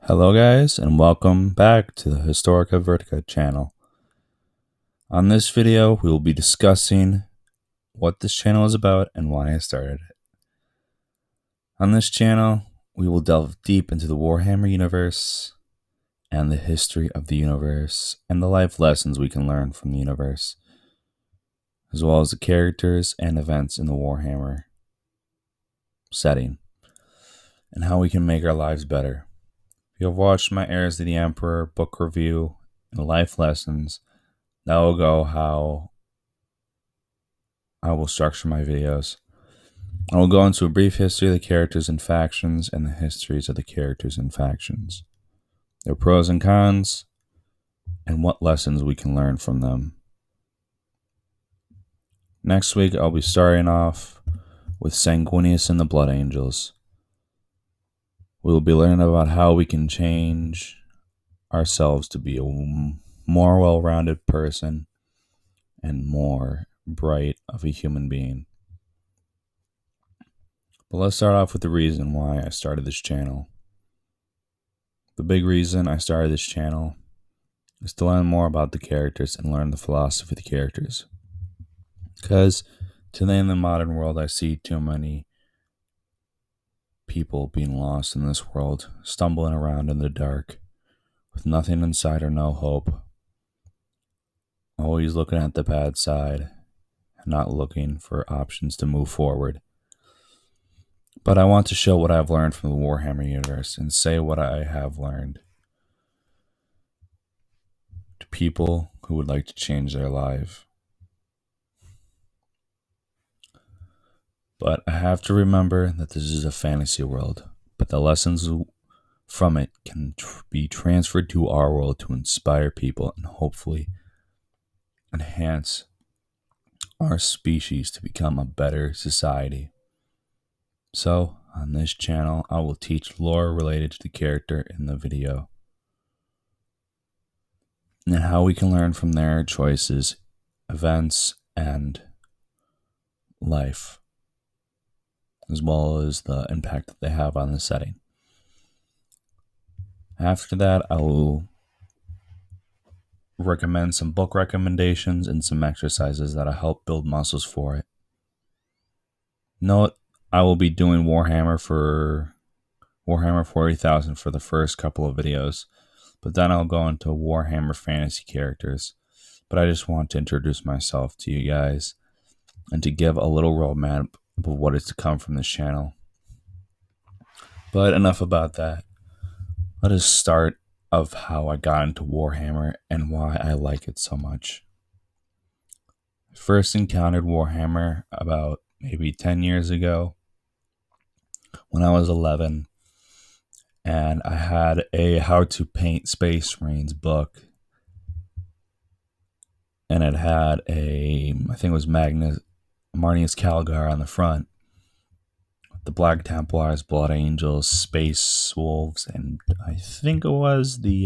Hello guys, and welcome back to the Historica Vertica channel. On this video, we will be discussing what this channel is about and why I started it. On this channel, we will delve deep into the Warhammer universe and the history of the universe and the life lessons we can learn from the universe, as well as the characters and events in the Warhammer setting, and how we can make our lives better. If you have watched my Heirs of the Emperor book review and life lessons, that will go how I will structure my videos. I will go into a brief history of the characters and factions and the histories of the characters and factions, their pros and cons, and what lessons we can learn from them. Next week, I'll be starting off with Sanguinius and the Blood Angels. We will be learning about how we can change ourselves to be a more well-rounded person and more bright of a human being. But let's start off with the reason why I started this channel. The big reason I started this channel is to learn more about the characters and learn the philosophy of the characters. Because today in the modern world, I see too many people being lost in this world, stumbling around in the dark, with nothing inside or no hope. Always looking at the bad side and not looking for options to move forward. But I want to show what I've learned from the Warhammer universe and say what I have learned to people who would like to change their life. But I have to remember that this is a fantasy world, but the lessons from it can be transferred to our world to inspire people and hopefully enhance our species to become a better society. So, on this channel, I will teach lore related to the character in the video, and how we can learn from their choices, events, and life, as well as the impact that they have on the setting. After that, I will recommend some book recommendations and some exercises that'll help build muscles for it. Note, I will be doing Warhammer 40,000 for the first couple of videos, but then I'll go into Warhammer fantasy characters. But I just want to introduce myself to you guys and to give a little roadmap of what is to come from this channel. But enough about that. Let us start of how I got into Warhammer and why I like it so much. I first encountered Warhammer about maybe 10 years ago when I was 11, and I had a How to Paint Space Marines book, and it had I think it was Marnius Calgar on the front, the Black Templars, Blood Angels, Space Wolves, and I think it was the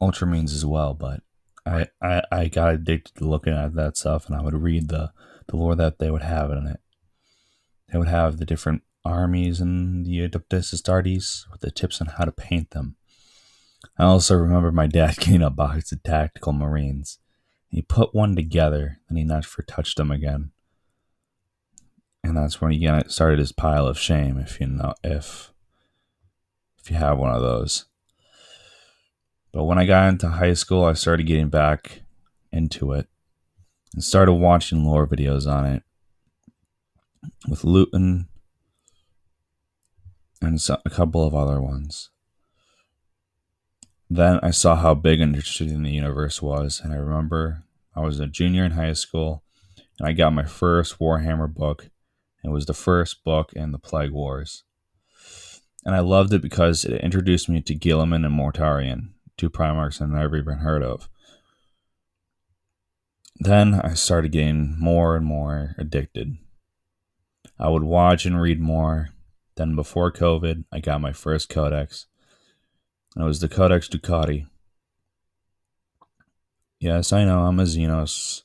Ultramarines as well. But I got addicted to looking at that stuff, and I would read the lore that they would have in it. They would have the different armies and the Adeptus Astartes with the tips on how to paint them. I also remember my dad getting a box of Tactical Marines. He put one together, and he never touched them again. And that's when he started his pile of shame, if you have one of those. But when I got into high school, I started getting back into it and started watching lore videos on it with Luton and a couple of other ones. Then I saw how big and interesting the universe was, and I remember I was a junior in high school, and I got my first Warhammer book. It was the first book in the Plague Wars. And I loved it because it introduced me to Guilliman and Mortarion, two Primarchs I'd never even heard of. Then I started getting more and more addicted. I would watch and read more. Then before COVID, I got my first codex. It was the Codex Ducati. Yes, I know, I'm a Xenos.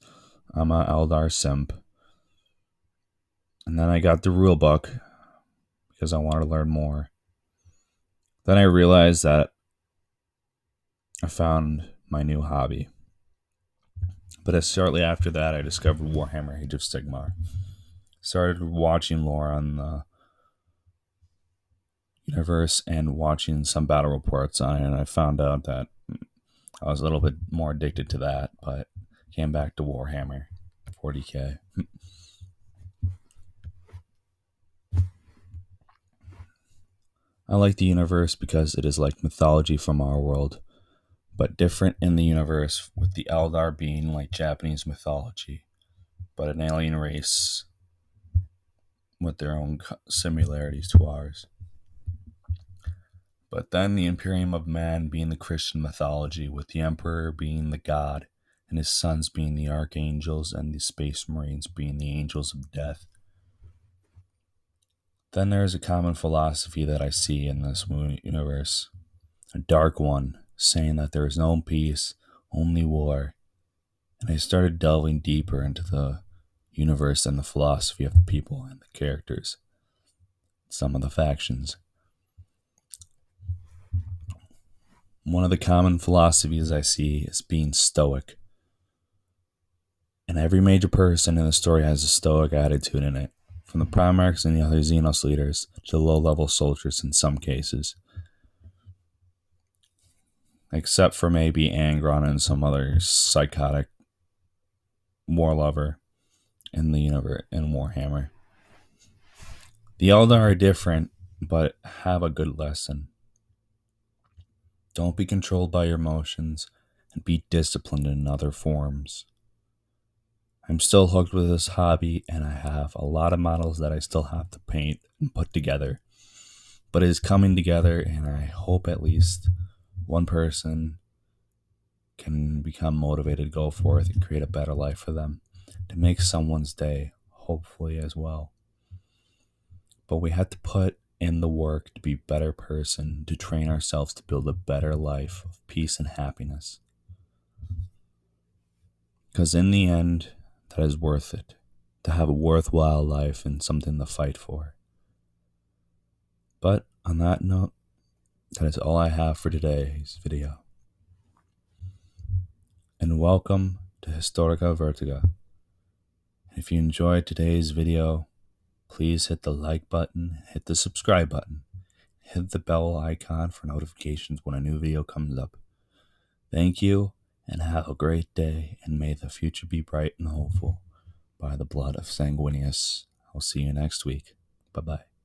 I'm a Eldar simp. And then I got the rule book because I wanted to learn more. Then I realized that I found my new hobby. But shortly after that, I discovered Warhammer Age of Sigmar. Started watching lore on the universe and watching some battle reports on it, and I found out that I was a little bit more addicted to that, but came back to Warhammer 40k. I like the universe because it is like mythology from our world, but different in the universe, with the Eldar being like Japanese mythology, but an alien race with their own similarities to ours. But then the Imperium of Man being the Christian mythology, with the Emperor being the god, and his sons being the Archangels, and the Space Marines being the Angels of Death. Then there is a common philosophy that I see in this universe, a dark one, saying that there is no peace, only war. And I started delving deeper into the universe and the philosophy of the people and the characters, some of the factions. One of the common philosophies I see is being stoic. And every major person in the story has a stoic attitude in it, from the Primarchs and the other Xenos leaders to the low-level soldiers in some cases. Except for maybe Angron and some other psychotic war lover in the universe in Warhammer. The Eldar are different, but have a good lesson. Don't be controlled by your emotions, and be disciplined in other forms. I'm still hooked with this hobby, and I have a lot of models that I still have to paint and put together. But it is coming together, and I hope at least one person can become motivated to go forth and create a better life for them, to make someone's day, hopefully as well. But we have to put in the work to be a better person, to train ourselves to build a better life of peace and happiness. Because in the end, that is worth it, to have a worthwhile life and something to fight for. But on that note, that is all I have for today's video. And welcome to Historica Vertica. If you enjoyed today's video, please hit the like button, hit the subscribe button, hit the bell icon for notifications when a new video comes up. Thank you, and have a great day, and may the future be bright and hopeful by the blood of Sanguinius. I'll see you next week. Bye-bye.